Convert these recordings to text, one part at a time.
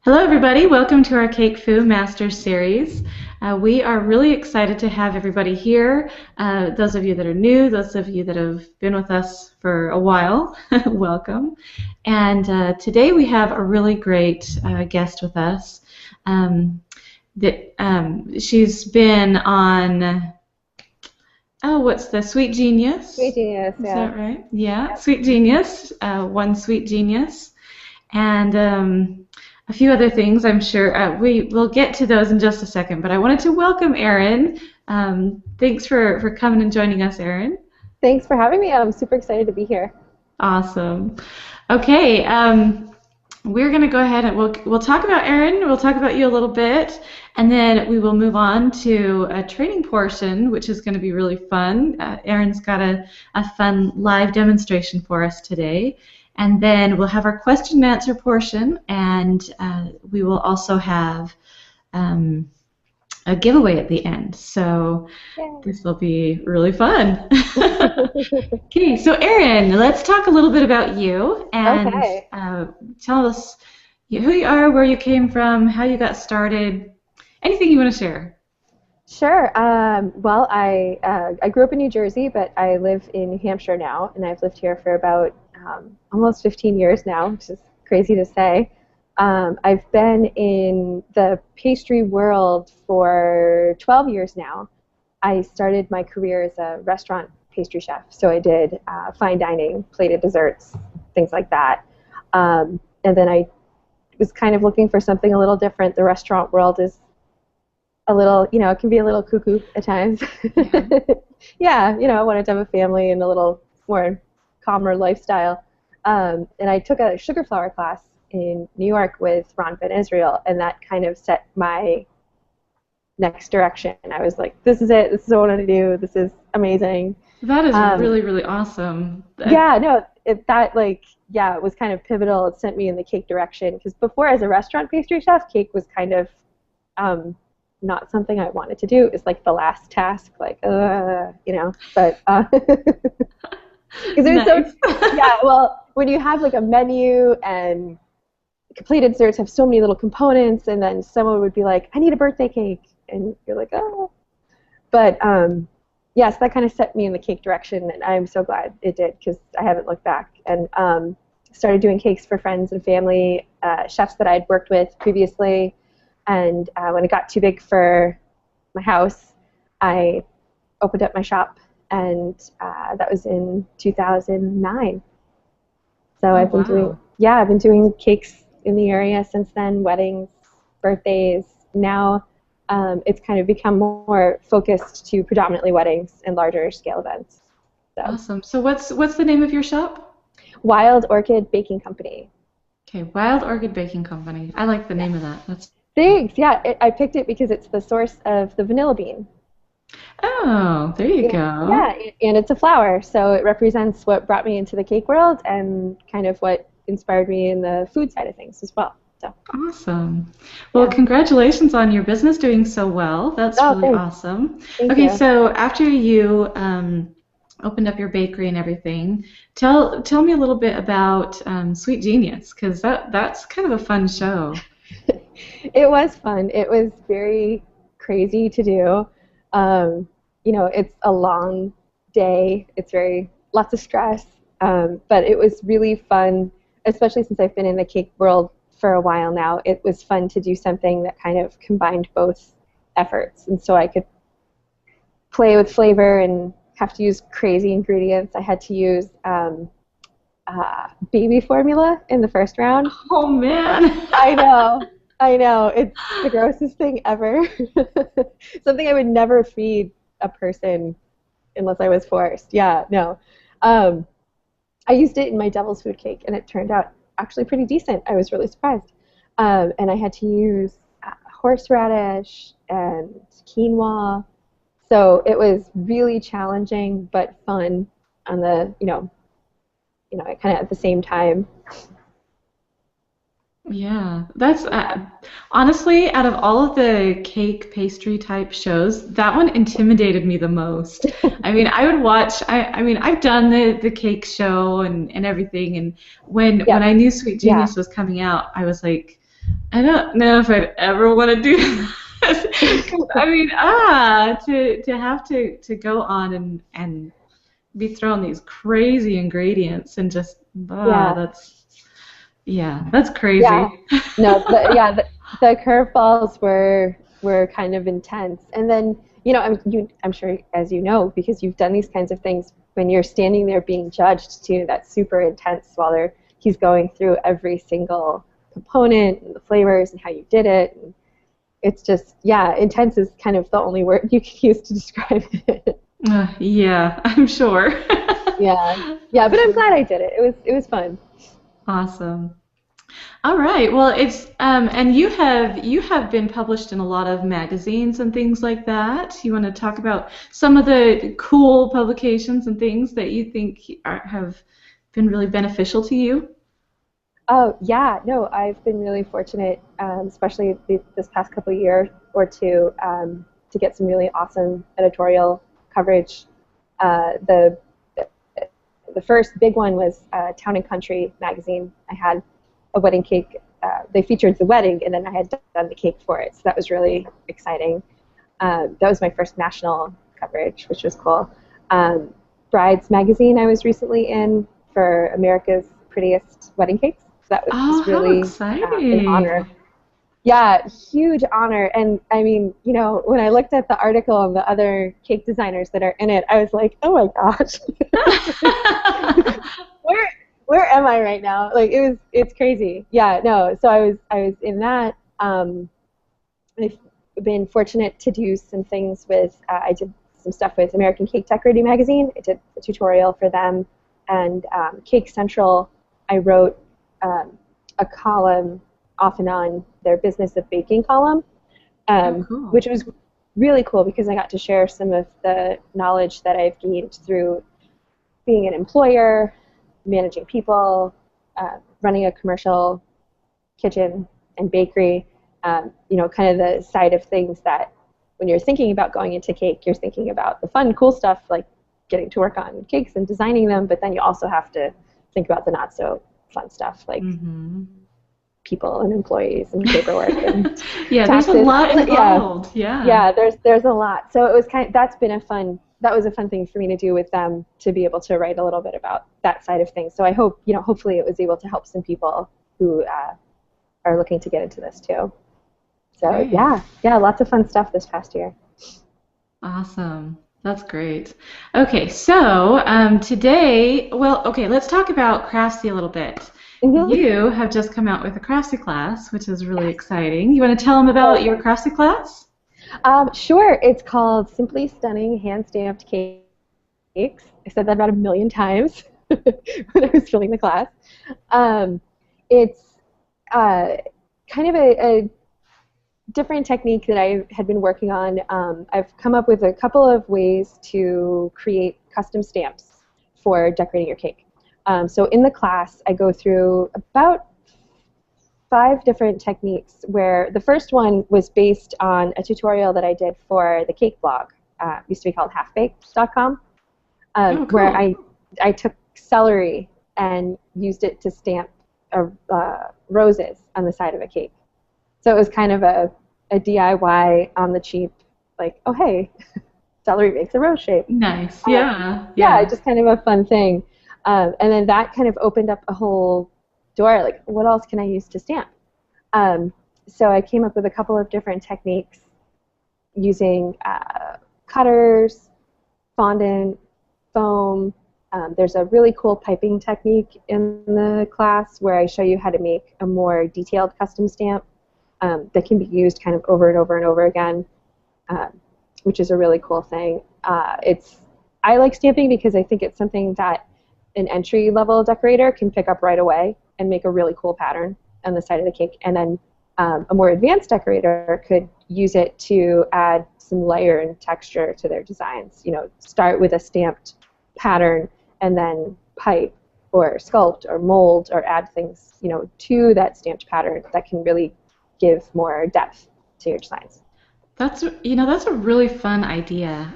Hello, everybody. Welcome to our CakeFu Master Series. We are really excited to have everybody here. Those of you that are new, those of you that have been with us for a while, welcome. And today we have a really great guest with us. She's been on, what's the Sweet Genius? Sweet Genius, Is yeah. that right? Yeah, Yep. Sweet Genius, one Sweet Genius. And a few other things, I'm sure. We will get to those in just a second, but I wanted to welcome Erin. Thanks for coming and joining us, Erin. Thanks for having me. I'm super excited to be here. Awesome. Okay, we're going to go ahead and we'll talk about Erin. We'll talk about you a little bit, and then we will move on to a training portion, which is going to be really fun. Erin's got a fun live demonstration for us today. And then we'll have our question and answer portion, and we will also have a giveaway at the end. So Yay. this will be really fun. Okay, so Erin, let's talk a little bit about you and Okay. Tell us who you are, where you came from, how you got started, anything you want to share. Sure. Well, I grew up in New Jersey, but I live in New Hampshire now, and I've lived here for about almost 15 years now, which is crazy to say. I've been in the pastry world for 12 years now. I started my career as a restaurant pastry chef, so I did fine dining, plated desserts, things like that. And then I was kind of looking for something a little different. The restaurant world is a little, it can be a little cuckoo at times. Yeah. Yeah, I wanted to have a family and a little more calmer lifestyle. And I took a sugar flour class in New York with Ron Ben Israel, and that kind of set my next direction. I was like, this is it. This is what I want to do. This is amazing. That is Um, really, really awesome. yeah, no, it was kind of pivotal. It sent me in the cake direction because before, as a restaurant pastry chef, cake was kind of not something I wanted to do. It's like the last task, like, but because it was Nice. so, yeah, well, when you have like a menu and completed desserts have so many little components, and then someone would be like, I need a birthday cake, and you're like, oh. But yes, that kind of set me in the cake direction, and I'm so glad it did because I haven't looked back. And started doing cakes for friends and family, chefs that I'd worked with previously. And when it got too big for my house, I opened up my shop, and that was in 2009. So Oh, I've been doing cakes in the area since then, weddings, birthdays. Now it's kind of become more focused to predominantly weddings and larger scale events. So, awesome. So what's the name of your shop? Wild Orchid Baking Company. Okay, Wild Orchid Baking Company. I like the name of that. That's Thanks. Yeah, I picked it because it's the source of the vanilla bean. Oh, there you Yeah, go. and it's a flower, so it represents what brought me into the cake world and kind of what inspired me in the food side of things as well. So, Awesome. Well, yeah. congratulations on your business doing so well. That's Oh, really thanks. awesome. Thank Okay, you. so after you opened up your bakery and everything, tell me a little bit about Sweet Genius, because that's kind of a fun show. It was fun. It was very crazy to do. It's a long day. It's very lots of stress, but it was really fun, especially since I've been in the cake world for a while now. It was fun to do something that kind of combined both efforts, and so I could play with flavor and have to use crazy ingredients. I had to use baby formula in the first round. Oh man. I know. I know. It's the grossest thing ever. Something I would never feed a person unless I was forced. Yeah, no. Um, I used it in my devil's food cake, and it turned out actually pretty decent. I was really surprised. And I had to use horseradish and quinoa. So it was really challenging but fun on the, kind of at the same time. Yeah, that's honestly, out of all of the cake pastry type shows, that one intimidated me the most. I mean, I would watch. I mean, I've done the cake show and everything, and when Yeah, I knew Sweet yeah. Genius was coming out, I was like, I don't know if I'd ever want to do that. 'Cause, I mean, to have to go on and be thrown these crazy ingredients and just Yeah, that's yeah. crazy. No, the curveballs were kind of intense. And then, I'm sure as you know, because you've done these kinds of things, when you're standing there being judged too, that's super intense while he's going through every single component and the flavors and how you did it. And it's just, yeah, intense is kind of the only word you can use to describe it. Yeah, I'm sure. Yeah. Yeah, but I'm glad I did it. It was fun. Awesome. All right. Well, it's and you have been published in a lot of magazines and things like that. You want to talk about some of the cool publications and things that you think have been really beneficial to you? Oh, yeah. No, I've been really fortunate, especially this past couple of year or two, to get some really awesome editorial coverage. The first big one was Town and Country magazine. I had a wedding cake. They featured the wedding, and then I had done the cake for it, so that was really exciting. That was my first national coverage, which was cool. Um, Brides magazine I was recently in for America's Prettiest Wedding Cakes. So that Oh, was how really an honor. exciting. Yeah, huge honor. And I mean, when I looked at the article and the other cake designers that are in it, I was like, oh my gosh, where where am I right now? Like it's crazy. Yeah, no. So I was in that. I've been fortunate to do some things with. I did some stuff with American Cake Decorating magazine. I did a tutorial for them, and Cake Central. I wrote a column off and on their Business of Baking column, Oh, cool. which was really cool because I got to share some of the knowledge that I've gained through being an employer, managing people, running a commercial kitchen and bakery, kind of the side of things that when you're thinking about going into cake, you're thinking about the fun, cool stuff like getting to work on cakes and designing them, but then you also have to think about the not so fun stuff like Hmm. people and employees and paperwork and Yeah, there's a taxes. lot Yeah, involved. Yeah. yeah. There's a lot. So it was that was a fun thing for me to do with them to be able to write a little bit about that side of things. So I hope hopefully it was able to help some people who are looking to get into this too. So Great. yeah, lots of fun stuff this past year. Awesome. That's great. Okay, so today, well, okay, let's talk about Craftsy a little bit. Hmm. You have just come out with a Craftsy class, which is really exciting. You want to tell them about your Craftsy class? Sure. It's called Simply Stunning Hand Stamped Cakes. I said that about a million times when I was filming the class. Um, it's uh, kind of a different technique that I had been working on. I've come up with a couple of ways to create custom stamps for decorating your cake. So in the class, I go through about 5 different techniques where the first one was based on a tutorial that I did for the cake blog. Used to be called halfbaked.com, Oh, where cool. I took celery and used it to stamp roses on the side of a cake. So it was kind of a DIY on the cheap, like, oh hey, celery makes a rose shape. Nice. Uh, Yeah, yeah, yeah. just kind of a fun thing. And then that kind of opened up a whole door, like, what else can I use to stamp? Um, so I came up with a couple of different techniques using cutters, fondant, foam. There's a really cool piping technique in the class where I show you how to make a more detailed custom stamp that can be used kind of over and over and over again, um, which is a really cool thing. I like stamping because I think it's something that an entry level decorator can pick up right away and make a really cool pattern on the side of the cake. And then a more advanced decorator could use it to add some layer and texture to their designs. Start with a stamped pattern and then pipe or sculpt or mold or add things, to that stamped pattern that can really give more depth to your designs. That's a really fun idea.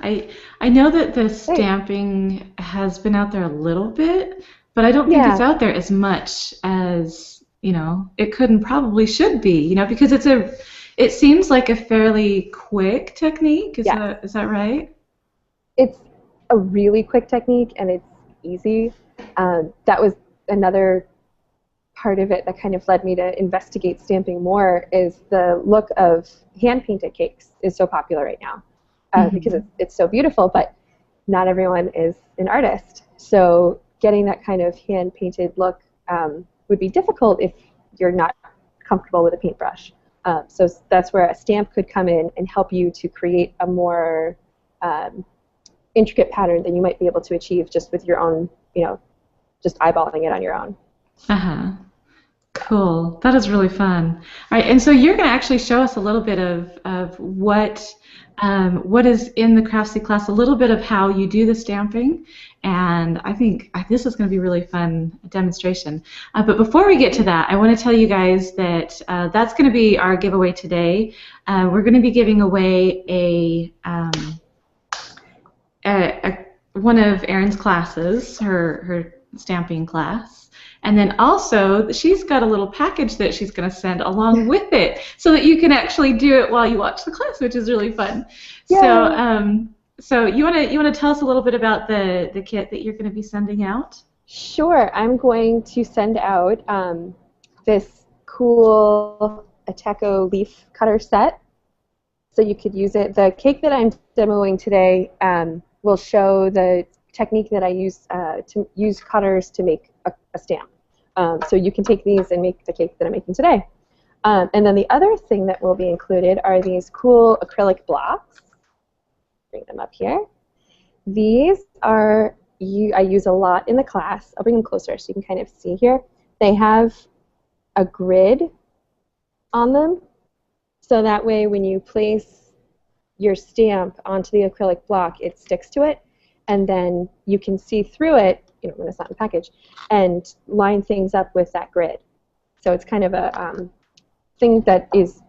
I know that the Great. stamping has been out there a little bit, but I don't think it's Yeah. out there as much as it could and probably should be, because it seems like a fairly quick technique. Is Yes, that right? it's a really quick technique and it's easy. That was another part of it that kind of led me to investigate stamping more is the look of hand-painted cakes is so popular right now because Hmm. it's so beautiful, but not everyone is an artist. So getting that kind of hand-painted look would be difficult if you're not comfortable with a paintbrush. So that's where a stamp could come in and help you to create a more um, intricate pattern than you might be able to achieve just with your own, just eyeballing it on your own. Uh-huh. Cool. That is really fun. All right, and so you're going to actually show us a little bit of what is in the Craftsy class, a little bit of how you do the stamping, and I think this is going to be a really fun demonstration. But before we get to that, I want to tell you guys that that's going to be our giveaway today. We're going to be giving away one of Erin's classes, her stamping class. And then also, she's got a little package that she's going to send along with it so that you can actually do it while you watch the class, which is really fun. So, Yay! so you want to tell us a little bit about the kit that you're going to be sending out? Sure. I'm going to send out this cool Ateco leaf cutter set so you could use it. The cake that I'm demoing today will show the technique that I use to use cutters to make a stamp. So you can take these and make the cake that I'm making today. And then the other thing that will be included are these cool acrylic blocks. Bring them up here. These are I use a lot in the class. I'll bring them closer so you can kind of see here. They have a grid on them, so that way when you place your stamp onto the acrylic block, it sticks to it, and then you can see through it, when it's not in the package, and line things up with that grid. So it's kind of a thing that is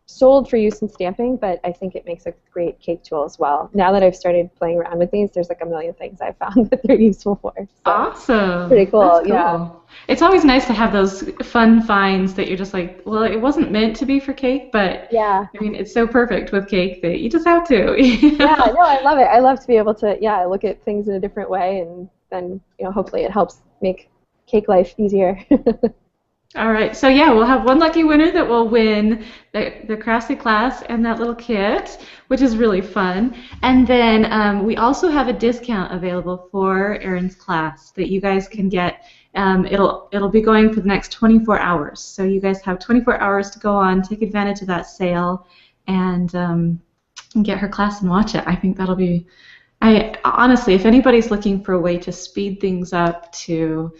sold for use in stamping, but I think it makes a great cake tool as well. Now that I've started playing around with these, there's like a million things I've found that they're useful for. So pretty Awesome. That's cool, yeah. cool. It's always nice to have those fun finds that you're just like, well, it wasn't meant to be for cake, but Yeah. I mean, it's so perfect with cake that you just have to. Yeah, no, I love it. I love to be able to, look at things in a different way, and then, hopefully it helps make cake life easier. All right, so yeah, we'll have one lucky winner that will win the Craftsy class and that little kit, which is really fun. And then we also have a discount available for Erin's class that you guys can get. It'll be going for the next 24 hours. So you guys have 24 hours to go on, take advantage of that sale, and get her class and watch it. I think that'll be. I honestly, if anybody's looking for a way to speed things up, to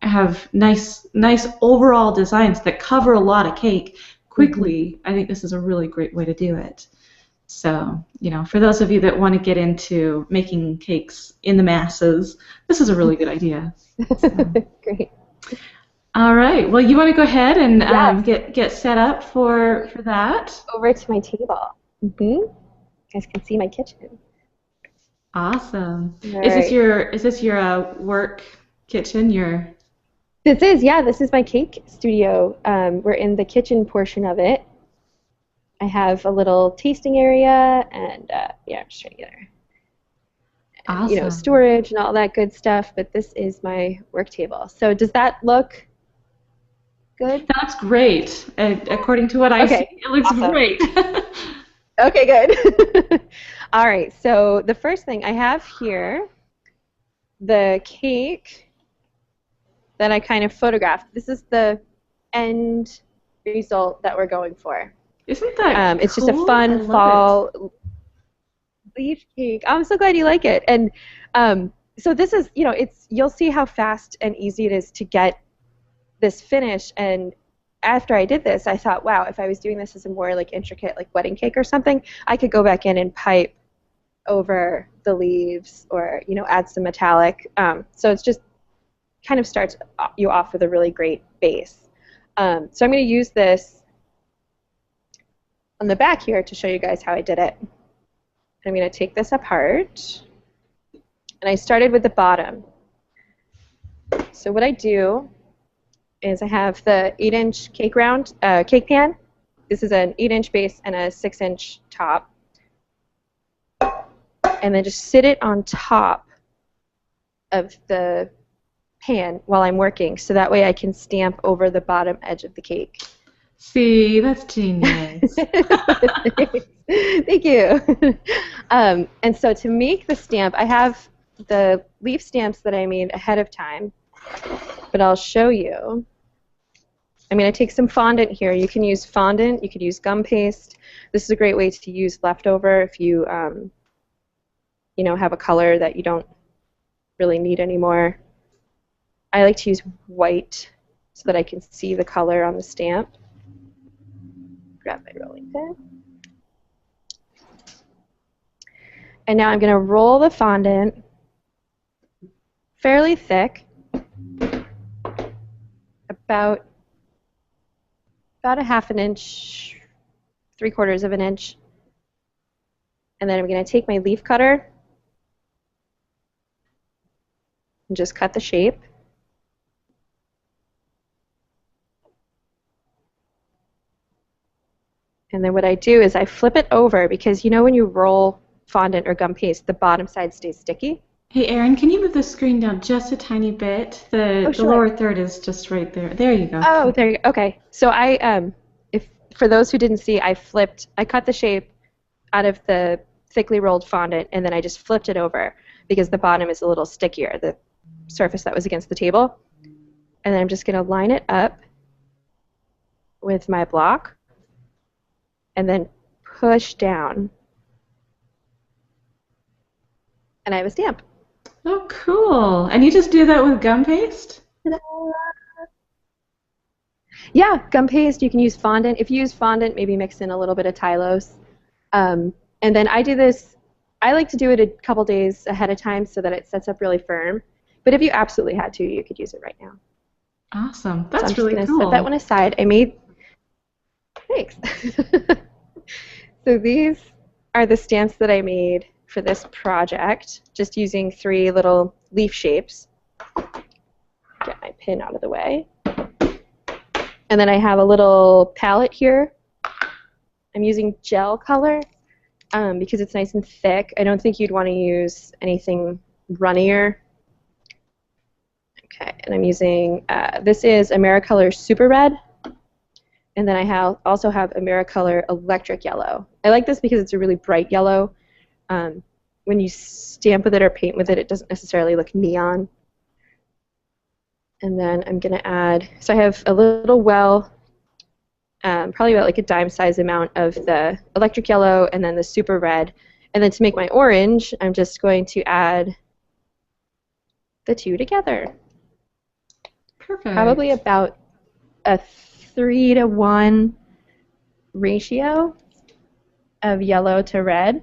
have nice overall designs that cover a lot of cake quickly, I think this is a really great way to do it. So, for those of you that want to get into making cakes in the masses, this is a really good idea. So. Great. All right. Well, you want to go ahead and Yes. get set up for that. Over to my table. You guys can see my kitchen. Awesome. All Is this right. your work kitchen? This is my cake studio. We're in the kitchen portion of it. I have a little tasting area, and I'm just trying to get her. Awesome. Storage and all that good stuff. But this is my work table. So does that look good? That looks great. According to what I see, it looks Awesome. great. Okay, good. All right, so the first thing I have here, the cake that I kind of photographed. This is the end result that we're going for. Isn't that It's just a cool? fun I love fall leaf cake. I'm so glad you like it. And so this is, you'll see how fast and easy it is to get this finish. And after I did this, I thought, wow, if I was doing this as a more like intricate like wedding cake or something, I could go back in and pipe over the leaves or add some metallic. So it's just kind of starts you off with a really great base. So I'm going to use this on the back here to show you guys how I did it. I'm going to take this apart, and I started with the bottom. So what I do is I have the 8-inch cake pan. This is an 8-inch base and a 6-inch top. And then just sit it on top of the pan while I'm working, so that way I can stamp over the bottom edge of the cake. See, that's genius. Thank you. And so to make the stamp, I have the leaf stamps that I made ahead of time, but I'll show you. I'm going to take some fondant here. You can use fondant, you could use gum paste. This is a great way to use leftover if you, have a color that you don't really need anymore. I like to use white so that I can see the color on the stamp. Grab my rolling pin. And now I'm going to roll the fondant fairly thick, about a 1/2 inch, 3/4 of an inch. And then I'm going to take my leaf cutter and just cut the shape. And then what I do is I flip it over, because when you roll fondant or gum paste, the bottom side stays sticky. Hey, Erin, can you move the screen down just a tiny bit? The Sure. lower third is just right there. There you go. Oh, there you go. Okay. So if for those who didn't see, I cut the shape out of the thickly rolled fondant, and then I just flipped it over because the bottom is a little stickier, the surface that was against the table. And then I'm just going to line it up with my block and then push down. And I have a stamp. Oh, cool. And you just do that with gum paste? Yeah, gum paste. You can use fondant. If you use fondant, maybe mix in a little bit of Tylose. And then I do this, I like to do it a couple days ahead of time so that it sets up really firm. But if you absolutely had to, you could use it right now. Awesome. That's so I'm really just cool. Set that one aside. Thanks. So these are the stamps that I made for this project, just using 3 little leaf shapes. Get my pin out of the way. And then I have a little palette here. I'm using gel color because it's nice and thick. I don't think you'd want to use anything runnier. Okay, and I'm using, this is Americolor Super Red. And then I also have Americolor Electric Yellow. I like this because it's a really bright yellow. When you stamp with it or paint with it, it doesn't necessarily look neon. And then I'm going to add, so I have a little well, probably about like a dime size amount of the electric yellow and then the super red. And then to make my orange, I'm just going to add the 2 together. Perfect. Probably about a 3-to-1 ratio of yellow to red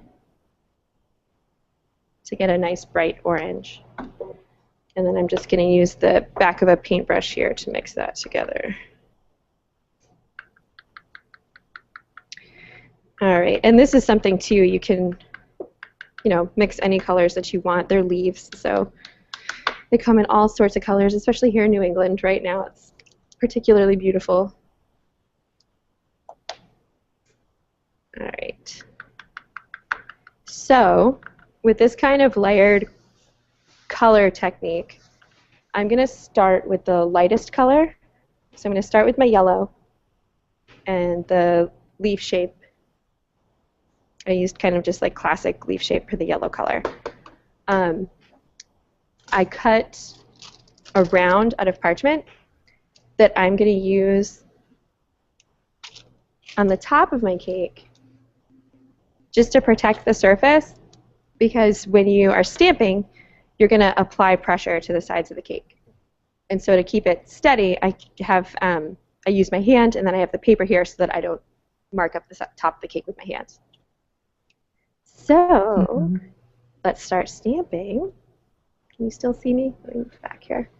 to get a nice bright orange. And then I'm just going to use the back of a paintbrush here to mix that together. All right, and this is something too, you can, mix any colors that you want. They're leaves, so they come in all sorts of colors, especially here in New England right now. It's particularly beautiful. All right. So, with this kind of layered color technique, I'm going to start with the lightest color. So I'm going to start with my yellow and the leaf shape. I used kind of just like classic leaf shape for the yellow color. I cut a round out of parchment that I'm going to use on the top of my cake just to protect the surface, because when you are stamping, you're going to apply pressure to the sides of the cake. And so to keep it steady, I use my hand, and then I have the paper here so that I don't mark up the top of the cake with my hands. So let's start stamping. Can you still see me? Let me move back here.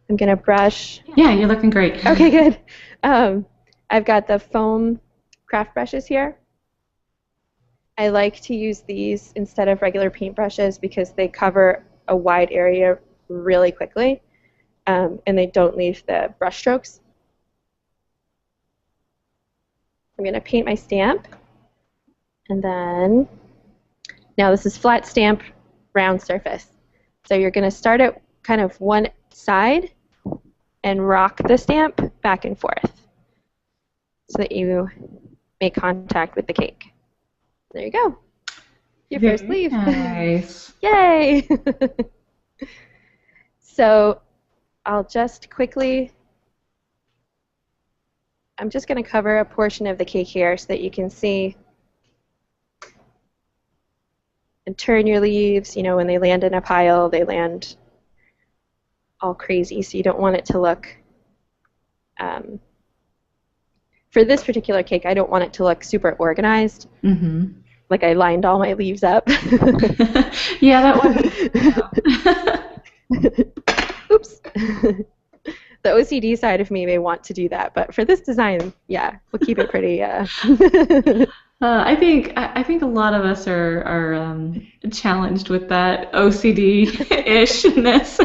I'm going to brush. Yeah, you're looking great. Okay, good. I've got the foam craft brushes here. I like to use these instead of regular paintbrushes because they cover a wide area really quickly. and they don't leave the brush strokes. I'm going to paint my stamp, and then now this is flat stamp, round surface. So you're going to start at kind of one side and rock the stamp back and forth so that you make contact with the cake. There you go. Your first leaf. Nice. Yay! So I'll just quickly, I'm just going to cover a portion of the cake here so that you can see and turn your leaves. You know, when they land in a pile, they land all crazy, so you don't want it to look, for this particular cake, I don't want it to look super organized. Mm-hmm. Like I lined all my leaves up. Yeah, that one. Oops. The OCD side of me may want to do that, but for this design, yeah, we'll keep it pretty. I think a lot of us are challenged with that OCD-ishness.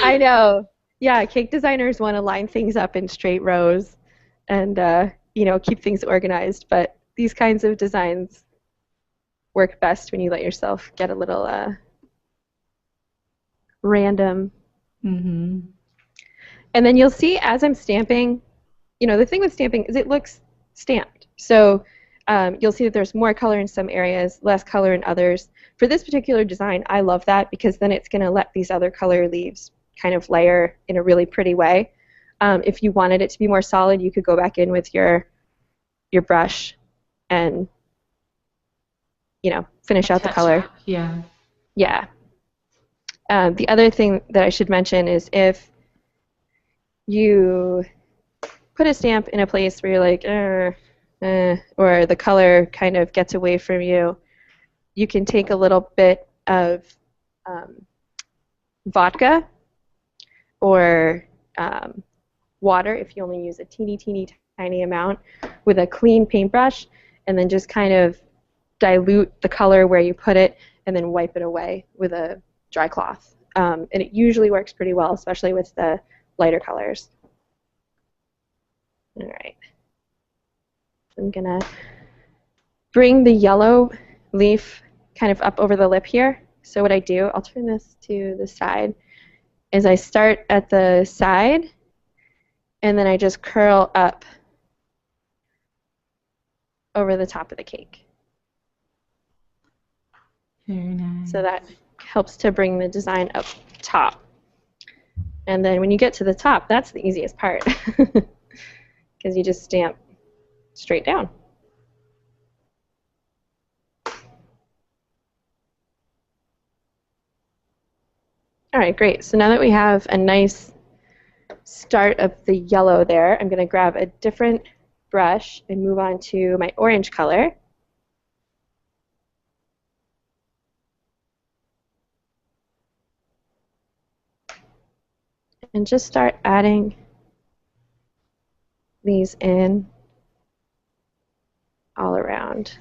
I know. Yeah, cake designers want to line things up in straight rows and keep things organized, but these kinds of designs work best when you let yourself get a little random. Mm-hmm. And then you'll see as I'm stamping, the thing with stamping is it looks stamped. So you'll see that there's more color in some areas, less color in others. For this particular design, I love that because then it's going to let these other color leaves kind of layer in a really pretty way. If you wanted it to be more solid, you could go back in with your brush and finish out the color. Yeah. Yeah. The other thing that I should mention is if you put a stamp in a place where you're like, or the color kind of gets away from you, you can take a little bit of vodka or water, if you only use a teeny tiny amount, with a clean paintbrush, and then just kind of dilute the color where you put it and then wipe it away with a dry cloth. And it usually works pretty well, especially with the lighter colors. All right. I'm going to bring the yellow leaf kind of up over the lip here. So what I do, I'll turn this to the side, is I start at the side and then I just curl up over the top of the cake. Very nice. So that helps to bring the design up top. And then when you get to the top, that's the easiest part because you just stamp straight down. All right, great. So now that we have a nice start of the yellow there, I'm going to grab a different brush and move on to my orange color. And just start adding these in all around.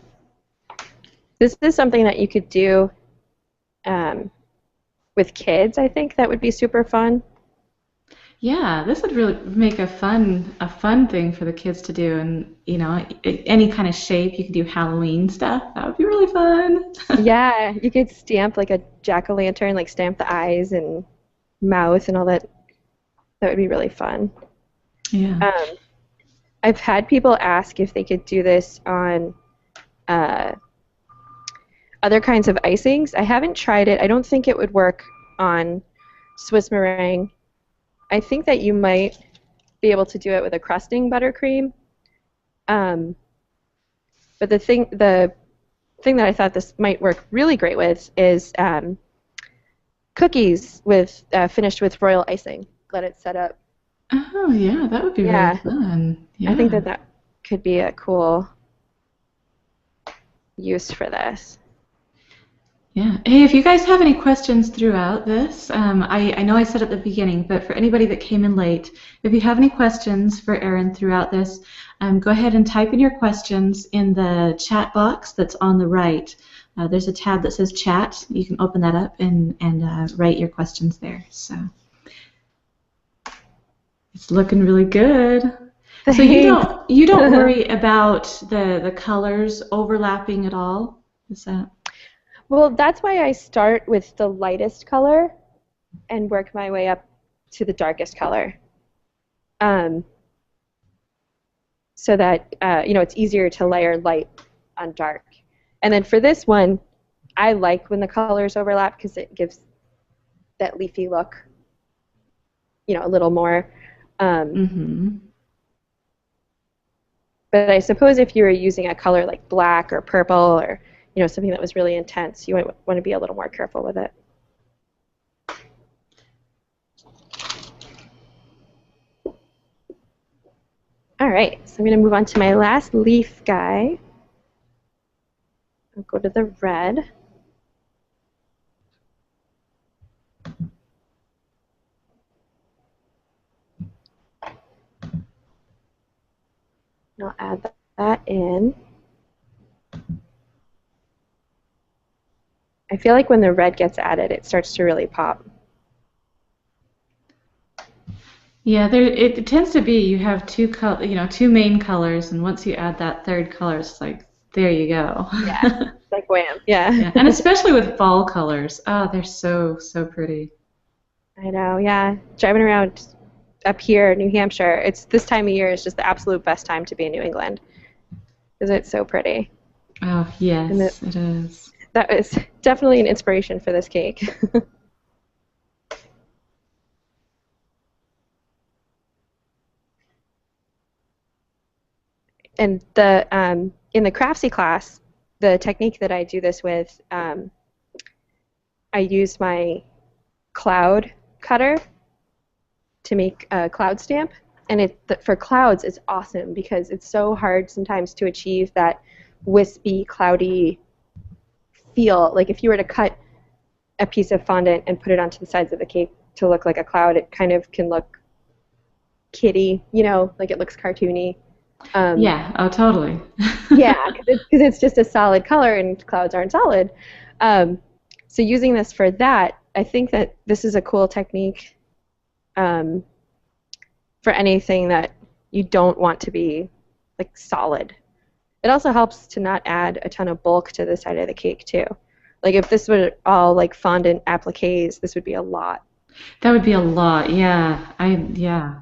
This is something that you could do with kids. I think that would be super fun. Yeah, this would really make a fun thing for the kids to do, and any kind of shape. You could do Halloween stuff. That would be really fun. Yeah, you could stamp like a jack-o'-lantern, like stamp the eyes and mouth and all that. That would be really fun. Yeah. I've had people ask if they could do this on other kinds of icings. I haven't tried it. I don't think it would work on Swiss meringue. I think that you might be able to do it with a crusting buttercream. But the thing that I thought this might work really great with is cookies with finished with royal icing. Let it set up. Oh yeah, that would be really fun. Yeah. I think that could be a cool use for this. Yeah. Hey, if you guys have any questions throughout this, I know I said at the beginning, but for anybody that came in late, if you have any questions for Erin throughout this, go ahead and type in your questions in the chat box that's on the right. There's a tab that says chat. You can open that up and write your questions there. So. It's looking really good. So Thanks. you don't worry about the colors overlapping at all? Is that? Well, that's why I start with the lightest color and work my way up to the darkest color. Um, so that it's easier to layer light on dark. And then for this one, I like when the colors overlap because it gives that leafy look, a little more. Um, Mm-hmm. but I suppose if you were using a color like black or purple or something that was really intense, you might want to be a little more careful with it. All right, so I'm going to move on to my last leaf guy. I'll go to the red. And I'll add that in. I feel like when the red gets added, it starts to really pop. Yeah, it tends to be you have two main colors, and once you add that third color, it's like there you go. Yeah, it's like wham. Yeah. Yeah, and especially with fall colors. Oh, they're so pretty. I know, yeah. Driving around up here in New Hampshire, it's this time of year is just the absolute best time to be in New England because it's so pretty. Oh, And yes, it is. that was definitely an inspiration for this cake. And in the Craftsy class, the technique that I do this with, I use my cloud cutter to make a cloud stamp. And for clouds, it's awesome because it's so hard sometimes to achieve that wispy, cloudy feel. Like if you were to cut a piece of fondant and put it onto the sides of the cake to look like a cloud, it kind of can look kitty, like it looks cartoony. Yeah, oh, totally. Yeah, because it's just a solid color and clouds aren't solid. So using this for that, I think that this is a cool technique for anything that you don't want to be like solid. It also helps to not add a ton of bulk to the side of the cake too. Like if this were all like fondant appliques, this would be a lot. That would be a lot. Yeah. Yeah.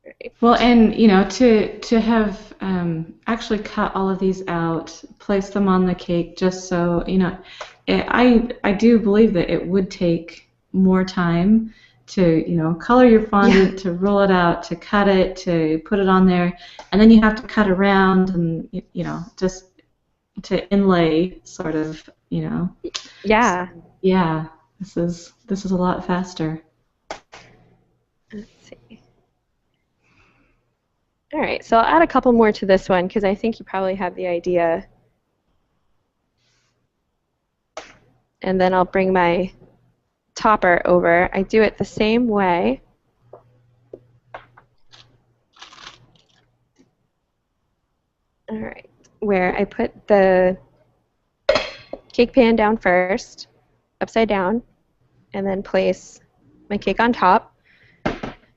Right. Well, and to have actually cut all of these out, place them on the cake, just so I do believe that it would take more time to color your fondant, Yeah. to roll it out, to cut it, to put it on there, and then you have to cut around and just to inlay sort of Yeah. yeah. This is a lot faster. Let's see. All right, so I'll add a couple more to this one because I think you probably have the idea. And then I'll bring my topper over. I do it the same way. All right, where I put the cake pan down first, upside down, and then place my cake on top.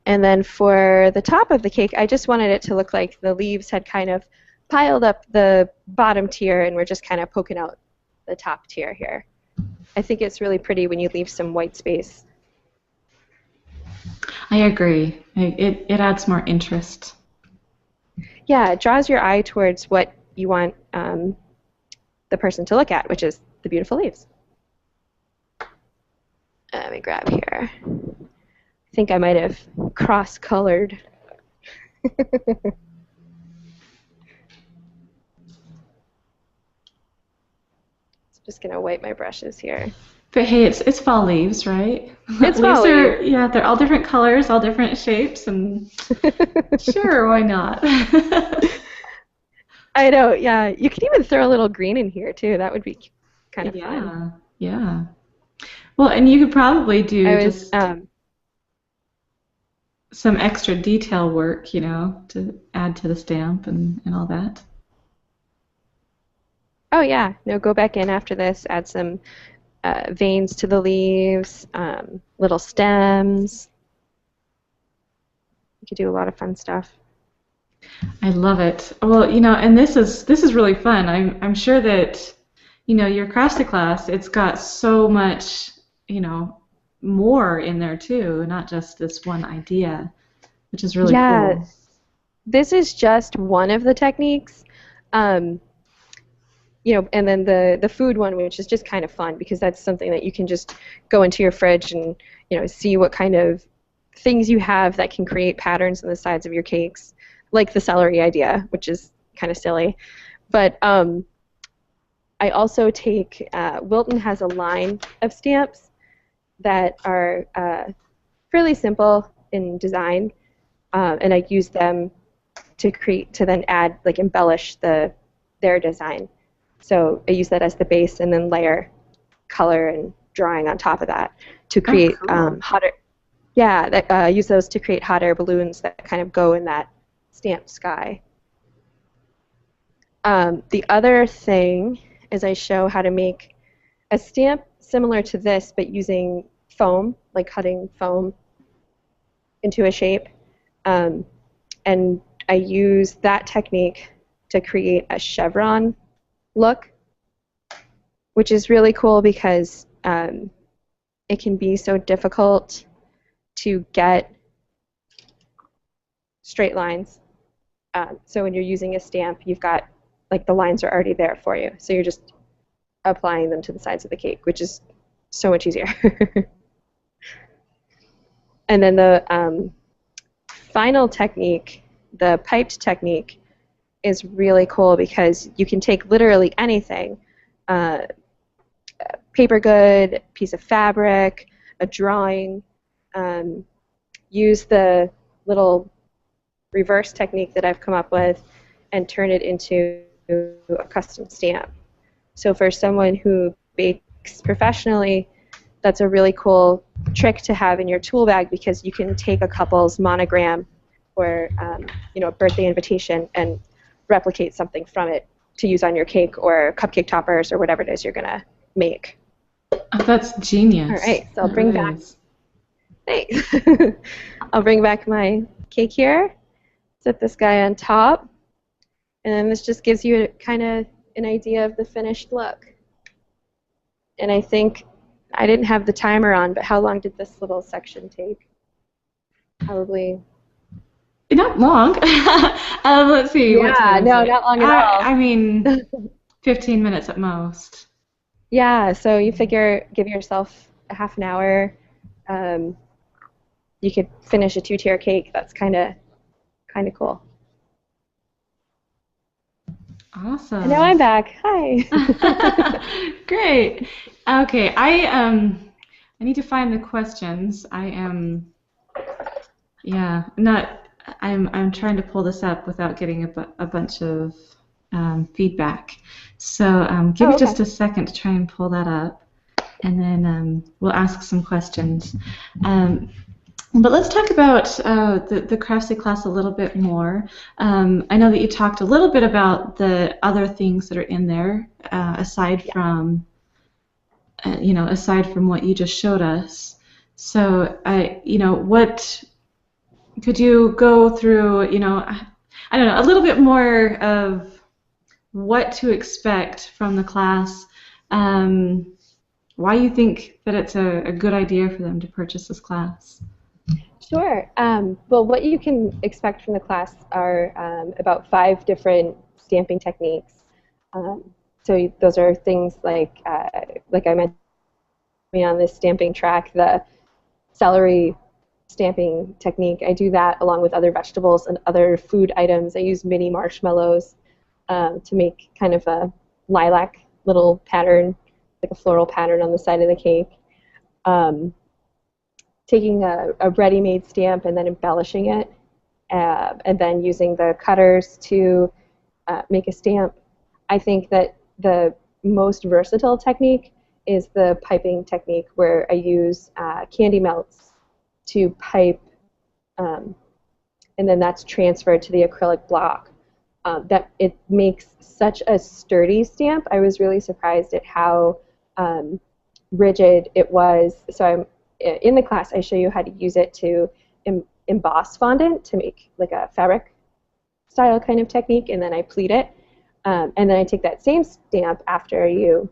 And then for the top of the cake, I just wanted it to look like the leaves had kind of piled up the bottom tier and we're just kind of poking out the top tier here. I think it's really pretty when you leave some white space. I agree. It adds more interest. Yeah, it draws your eye towards what you want the person to look at, which is the beautiful leaves. Let me grab here. I think I might have cross-colored. Just going to wipe my brushes here. But hey, it's fall leaves, right? It's fall leaves. Yeah, they're all different colors, all different shapes, and sure, why not? I know, yeah. You could even throw a little green in here too. That would be kind of fun. Yeah. Well, and you could probably do just some extra detail work, to add to the stamp and all that. Oh yeah, no, go back in after this, add some veins to the leaves, little stems. You could do a lot of fun stuff. I love it. Well, and this is really fun. I'm sure that, your Craftsy class, it's got so much, more in there too, not just this one idea, which is really Yeah, cool. this is just one of the techniques. Um, and then the food one, which is just kind of fun because that's something that you can just go into your fridge and, see what kind of things you have that can create patterns on the sides of your cakes, like the celery idea, which is kind of silly. But I also take, Wilton has a line of stamps that are fairly simple in design, and I use them to then add, like, embellish their design. So I use that as the base and then layer color and drawing on top of that to Oh, create cool. hotter. Yeah, use those to create hot air balloons that kind of go in that stamped sky. The other thing is I show how to make a stamp similar to this, but using foam, like cutting foam into a shape. Um, and I use that technique to create a chevron look, which is really cool because it can be so difficult to get straight lines. So when you're using a stamp, you've got, like, the lines are already there for you. So you're just applying them to the sides of the cake, which is so much easier. And then the final technique, the piped technique, is really cool because you can take literally anything, paper good, piece of fabric, a drawing, use the little reverse technique that I've come up with and turn it into a custom stamp. So for someone who bakes professionally, that's a really cool trick to have in your tool bag because you can take a couple's monogram or a birthday invitation and replicate something from it to use on your cake or cupcake toppers or whatever it is you're going to make. Oh, that's All genius. right, so I'll That bring really back, is. thanks. I'll bring back my cake here, set this guy on top, and then this just gives you kind of an idea of the finished look. And I think I didn't have the timer on, but how long did this little section take? Probably. Not long. Let's see, what time Yeah, is no, it? not long at I all. mean, 15 minutes at most. Yeah, so you figure give yourself a half an hour. Um, you could finish a two-tier cake. That's kind of cool. And now Awesome. I'm back. Hi. Great. Okay, I need to find the questions. I am, yeah, not I'm trying to pull this up without getting a bunch of feedback. So give me Oh, okay. just a second to try and pull that up, and then we'll ask some questions. Um, but let's talk about the Craftsy class a little bit more. I know that you talked a little bit about the other things that are in there, Yeah. aside from what you just showed us. So, what could you go through, I don't know, a little bit more of what to expect from the class, um, why you think that it's a good idea for them to purchase this class? Sure. Well, what you can expect from the class are about 5 different stamping techniques. Um, so those are things like I mentioned on this stamping track, the celery stamping technique. I do that along with other vegetables and other food items. I use mini marshmallows to make kind of a lilac little pattern, like a floral pattern on the side of the cake. Um, Taking a ready-made stamp and then embellishing it, and then using the cutters to make a stamp. I think that the most versatile technique is the piping technique where I use candy melts to pipe, um, and then that's transferred to the acrylic block. That it makes such a sturdy stamp. I was really surprised at how rigid it was. So in the class, I show you how to use it to emboss fondant to make like a fabric style kind of technique, and then I pleat it. And then I take that same stamp after you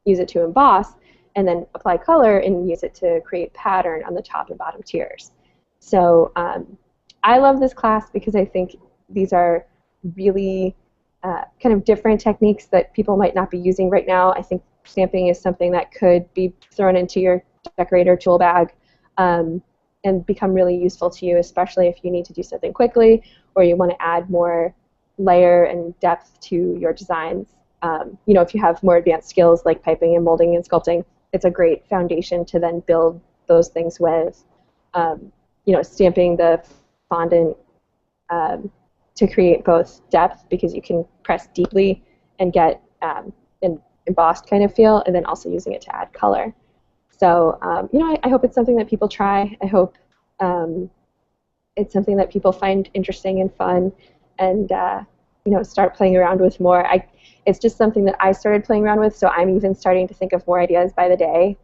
use it to emboss, and then apply color and use it to create pattern on the top and bottom tiers. So I love this class because I think these are really kind of different techniques that people might not be using right now. I think stamping is something that could be thrown into your decorator tool bag and become really useful to you, especially if you need to do something quickly or you want to add more layer and depth to your designs. You know, if you have more advanced skills like piping and molding and sculpting, it's a great foundation to then build those things with. You know, stamping the fondant to create both depth, because you can press deeply and get an embossed kind of feel, and then also using it to add color. So, you know, I hope it's something that people try. I hope it's something that people find interesting and fun, and you know, start playing around with more. It's just something that I started playing around with, so I'm even starting to think of more ideas by the day.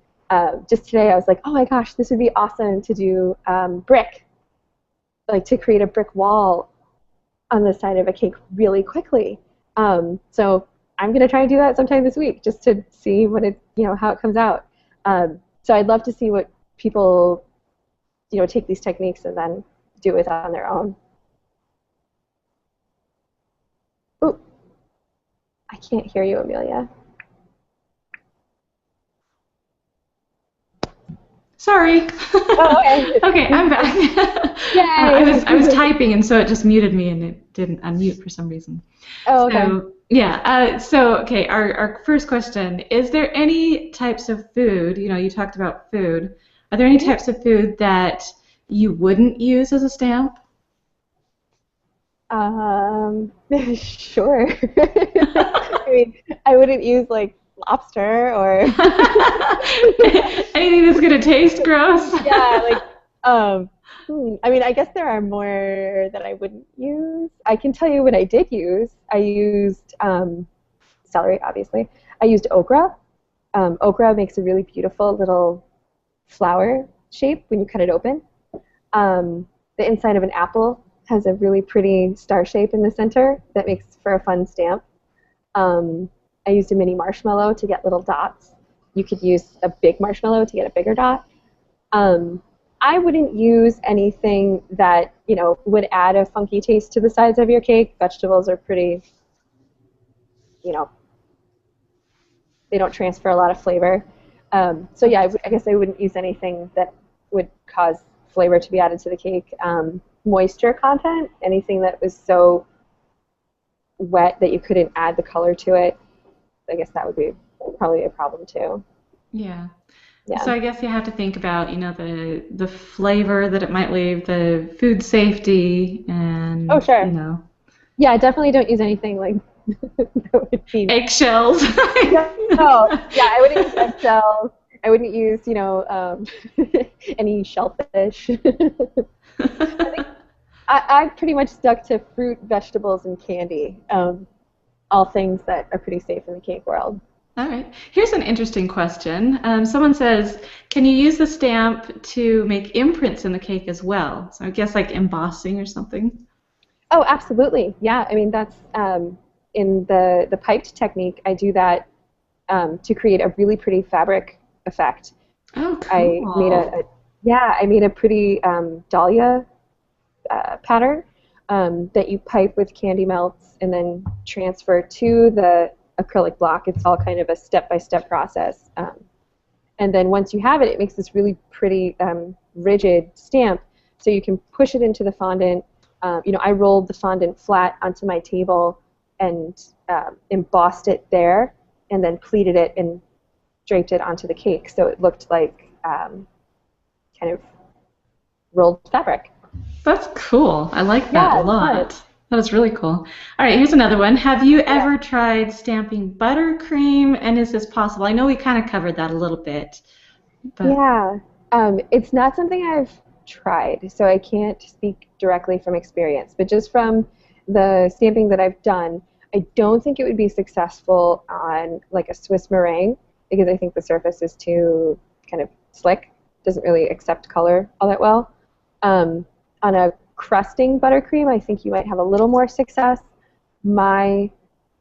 Just today I was like, oh my gosh, this would be awesome to do brick, like to create a brick wall on the side of a cake really quickly. So I'm going to try to do that sometime this week just to see what it, you know, how it comes out. So I'd love to see what people, you know, take these techniques and then do it on their own. Ooh, I can't hear you, Amelia. Sorry. Oh, okay. Okay, I'm back. Yay! I was typing, and so it just muted me, and it didn't unmute for some reason. Oh, okay. So, yeah. So, okay, our first question, is there any types of food, you know, you talked about food, are there any types of food that you wouldn't use as a stamp? Sure. I mean, I wouldn't use like lobster or anything that's gonna taste gross. yeah, like I mean, I guess there are more that I wouldn't use. I can tell you what I did use. I used celery, obviously. I used okra. Okra makes a really beautiful little flower shape when you cut it open. The inside of an apple has a really pretty star shape in the center that makes for a fun stamp. I used a mini marshmallow to get little dots. You could use a big marshmallow to get a bigger dot. I wouldn't use anything that, you know, would add a funky taste to the sides of your cake. Vegetables are pretty, you know, they don't transfer a lot of flavor. So yeah, I guess I wouldn't use anything that would cause flavor to be added to the cake. Moisture content, anything that was so wet that you couldn't add the color to it, I guess that would be probably a problem too. Yeah. Yeah. So I guess you have to think about, you know, the flavor that it might leave, the food safety, and Oh, sure. you know, Yeah, definitely don't use anything like that would be eggshells. no, yeah, I wouldn't use eggshells. I wouldn't use, you know, any shellfish. I think I pretty much stuck to fruit, vegetables, and candy. All things that are pretty safe in the cake world. All right. Here's an interesting question. Someone says, can you use the stamp to make imprints in the cake as well? So I guess like embossing or something. Oh, absolutely. Yeah, I mean, that's in the piped technique, I do that to create a really pretty fabric effect. Oh, I made I made a pretty dahlia pattern that you pipe with candy melts and then transfer to the acrylic block. It's all kind of a step-by-step process. And then once you have it, it makes this really pretty rigid stamp, so you can push it into the fondant. You know, I rolled the fondant flat onto my table and embossed it there, and then pleated it and draped it onto the cake, so it looked like kind of rolled fabric. That's cool. I like that a It's lot. fun. That is really cool. All right, here's another one. Have you ever tried stamping buttercream, and is this possible? I know we kind of covered that a little bit, but Yeah, it's not something I've tried, so I can't speak directly from experience. But just from the stamping that I've done, I don't think it would be successful on like a Swiss meringue. because I think the surface is too kind of slick, doesn't really accept color all that well. On a crusting buttercream, I think you might have a little more success. My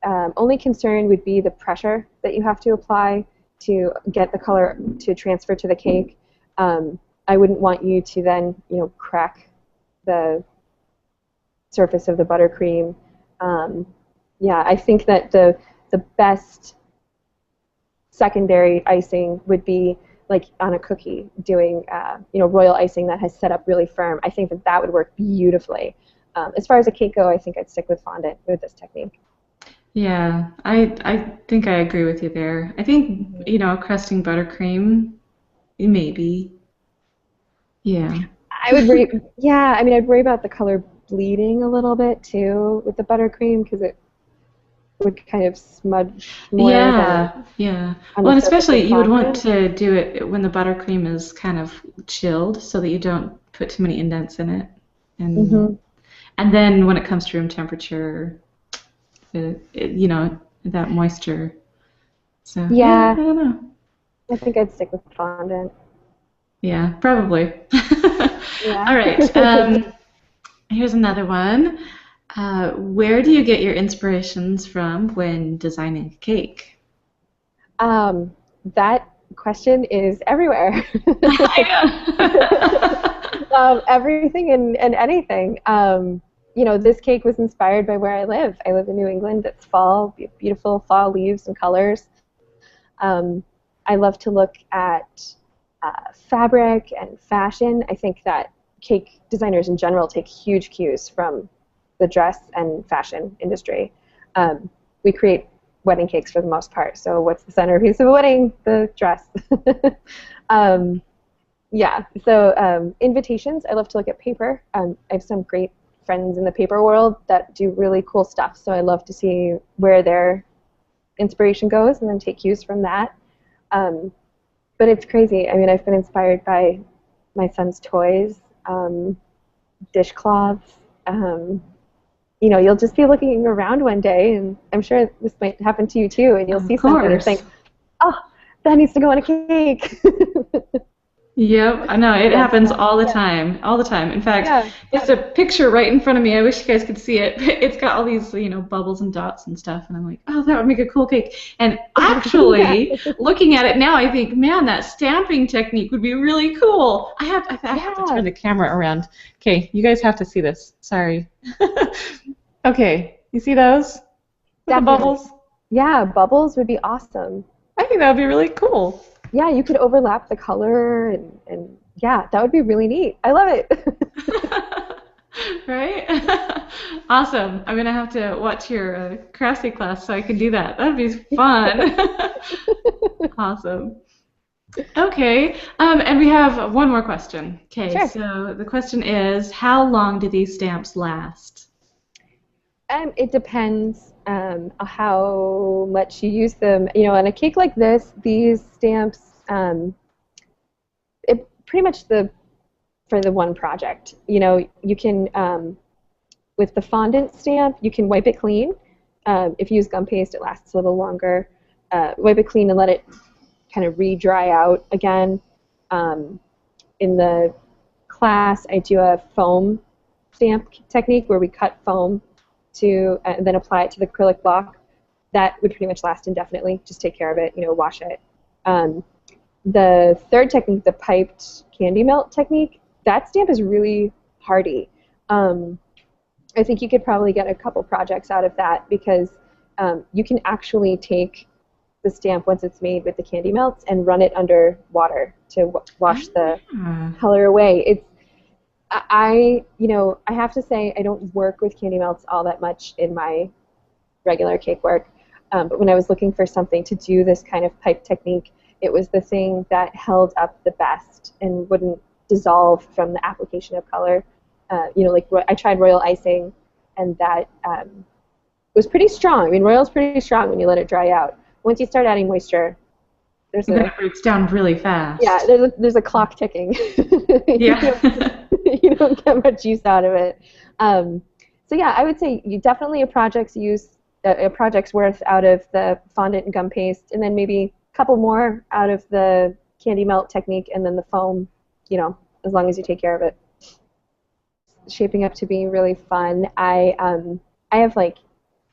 only concern would be the pressure that you have to apply to get the color to transfer to the cake. I wouldn't want you to then, crack the surface of the buttercream. Yeah, I think that the best secondary icing would be like on a cookie, doing royal icing that has set up really firm. I think that would work beautifully. As far as a cake go, I think I'd stick with fondant with this technique. Yeah, I think I agree with you there. I think, crusting buttercream, maybe. Yeah. I would worry, yeah, I mean, I'd worry about the color bleeding a little bit too with the buttercream because it would kind of smudge more than Yeah, yeah. on Well, the and surface especially of you would want fondant. to do it when the buttercream is kind of chilled so that you don't put too many indents in it. And Hmm. and then when it comes to room temperature, that moisture. So, yeah, I Yeah, don't know. I think I'd stick with fondant. Yeah, probably. Yeah. All right. Here's another one. Where do you get your inspirations from when designing a cake? Um, that question is everywhere. I know. Everything and anything. This cake was inspired by where I live. I live in New England. It's fall, beautiful fall leaves and colors. Um, I love to look at fabric and fashion. I think that cake designers in general take huge cues from the dress and fashion industry. We create wedding cakes for the most part. So what's the centerpiece of a wedding? The dress. um, yeah. So invitations. I love to look at paper. I have some great friends in the paper world that do really cool stuff. So I love to see where their inspiration goes and then take cues from that. Um, but it's crazy. I mean, I've been inspired by my son's toys, dishcloths. Um, you'll just be looking around one day, and I'm sure this might happen to you too, and you'll Of see something and course. think, oh, that needs to go on a cake. Yep, I know it That's happens fun. all the Yeah. time, all the time. In fact, Yeah. there's a picture right in front of me. I wish you guys could see it. It's got all these, bubbles and dots and stuff, and I'm like, oh, that would make a cool cake. And Yeah. actually, looking at it now, I think, man, that stamping technique would be really cool. I have to turn Yeah. the camera around. Okay, you guys have to see this. Sorry. Okay, you see those with the Definitely. bubbles? Yeah, bubbles would be awesome. I think that would be really cool. Yeah, you could overlap the color and yeah, that would be really neat. I love it. Right? Awesome. I'm gonna have to watch your Craftsy class so I can do that. That'd be fun. Awesome. Okay. And we have one more question. Okay, Sure. so the question is, how long do these stamps last? It depends how much you use them. On a cake like this, these stamps, it pretty much for the one project. You can with the fondant stamp, you can wipe it clean. If you use gum paste, it lasts a little longer. Wipe it clean and let it kind of re-dry out again. Um, in the class, I do a foam stamp technique where we cut foam to and then apply it to the acrylic block. That would pretty much last indefinitely. Just take care of it, wash it. Um, the third technique, the piped candy melt technique, that stamp is really hardy. Um, I think you could probably get a couple projects out of that because you can actually take the stamp once it's made with the candy melts and run it under water to wash the Ah, color away. I have to say I don't work with candy melts all that much in my regular cake work. But when I was looking for something to do this kind of pipe technique, it was the thing that held up the best and wouldn't dissolve from the application of color. I tried royal icing, and that was pretty strong. I mean, royal's pretty strong when you let it dry out. Once you start adding moisture, there's then a it breaks down really yeah, fast. there's a clock ticking. you don't Yeah. you don't get much use out of it. Um, so yeah, I would say you definitely a project's worth out of the fondant and gum paste, and then maybe a couple more out of the candy melt technique, and then the foam, as long as you take care of it. It's shaping up to be really fun. I have like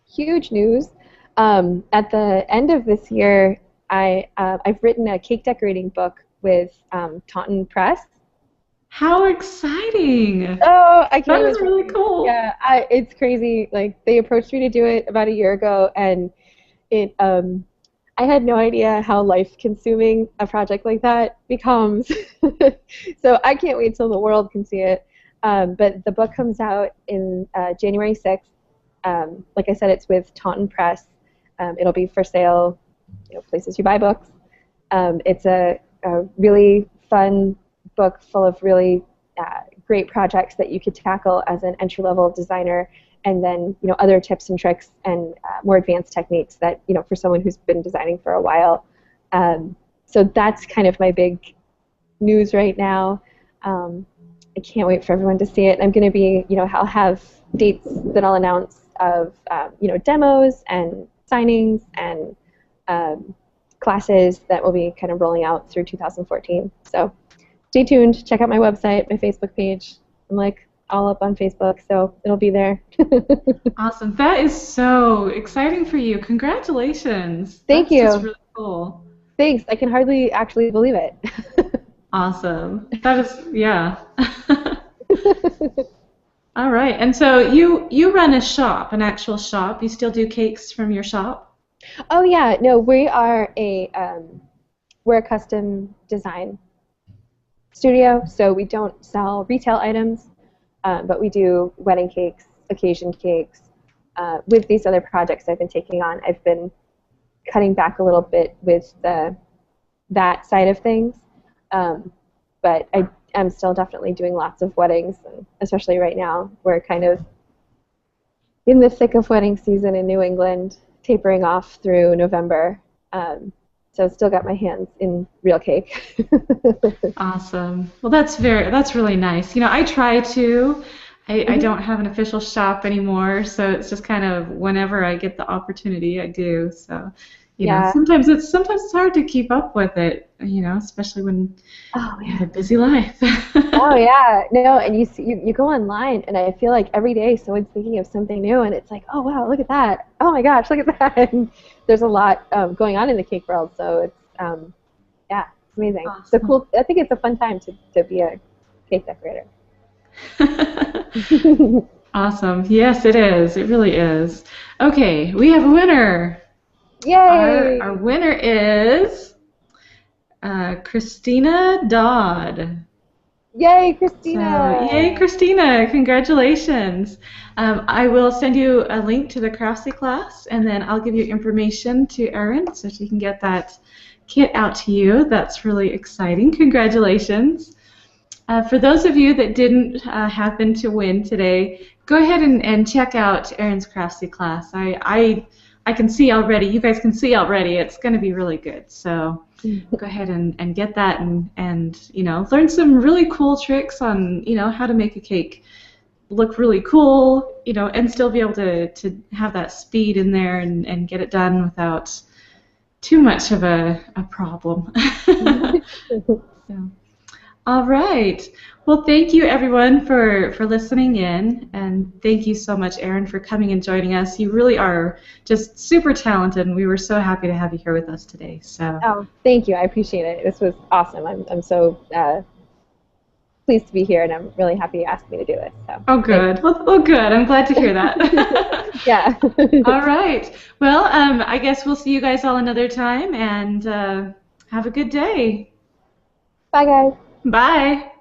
huge news. At the end of this year, I've written a cake decorating book with Taunton Press. How exciting! Oh, I That can't is wait. really cool. Yeah, it's crazy. Like they approached me to do it about a year ago, and it I had no idea how life-consuming a project like that becomes. So I can't wait till the world can see it. But the book comes out in January 6th. Like I said, it's with Taunton Press. It'll be for sale, places you buy books. It's a really fun book full of really great projects that you could tackle as an entry-level designer, and then other tips and tricks and more advanced techniques that for someone who's been designing for a while. So that's kind of my big news right now. I can't wait for everyone to see it. I'm going to be, I'll have dates that I'll announce of, demos and signings and classes that will be kind of rolling out through 2014. So stay tuned. Check out my website, my Facebook page. I'm like all up on Facebook, so it'll be there. Awesome. That is so exciting for you. Congratulations. Thank That's just you. really cool. Thanks. I can hardly actually believe it. Awesome. That is, yeah. All right. And so you run a shop, an actual shop. You still do cakes from your shop? Oh yeah, no, we're a custom design studio, so we don't sell retail items, but we do wedding cakes, occasion cakes. With these other projects I've been taking on, I've been cutting back a little bit with that side of things, but I'm still definitely doing lots of weddings, and especially right now, we're kind of in the thick of wedding season in New England, tapering off through November. So still got my hands in real cake. Awesome. Well, that's really nice. I try to. I Mhm. don't have an official shop anymore, so it's just kind of whenever I get the opportunity, I do. So, Yeah. sometimes it's hard to keep up with it, especially when Oh you have a man. busy life. Oh yeah. No, and you go online, and I feel like every day someone's thinking of something new, and it's like, oh wow, look at that. Oh my gosh, look at that. And there's a lot going on in the cake world, so it's yeah, it's amazing. So Awesome. cool. I think it's a fun time to be a cake decorator. Awesome. Yes, it is. It really is. Okay, we have a winner. Our Yay! winner is Christina Dodd. Yay, So, yay, Christina! Christina! Congratulations. I will send you a link to the Craftsy class, and then I'll give you information to Erin so she can get that kit out to you. That's really exciting. Congratulations. For those of you that didn't happen to win today, go ahead and check out Erin's Craftsy class. I can see already, you guys can see already, it's going to be really good. So go ahead and get that and learn some really cool tricks on how to make a cake look really cool, and still be able to have that speed in there and get it done without too much of a problem. So. All right. Well, thank you everyone for listening in, and thank you so much, Erin, for coming and joining us. You really are just super talented, and we were so happy to have you here with us today. So. Oh, thank you. I appreciate it. This was awesome. I'm so pleased to be here, and I'm really happy you asked me to do this. So, Oh, thanks. good. Well, good. I'm glad to hear that. Yeah. All right. Well, I guess we'll see you guys all another time, and have a good day. Bye, guys. Bye.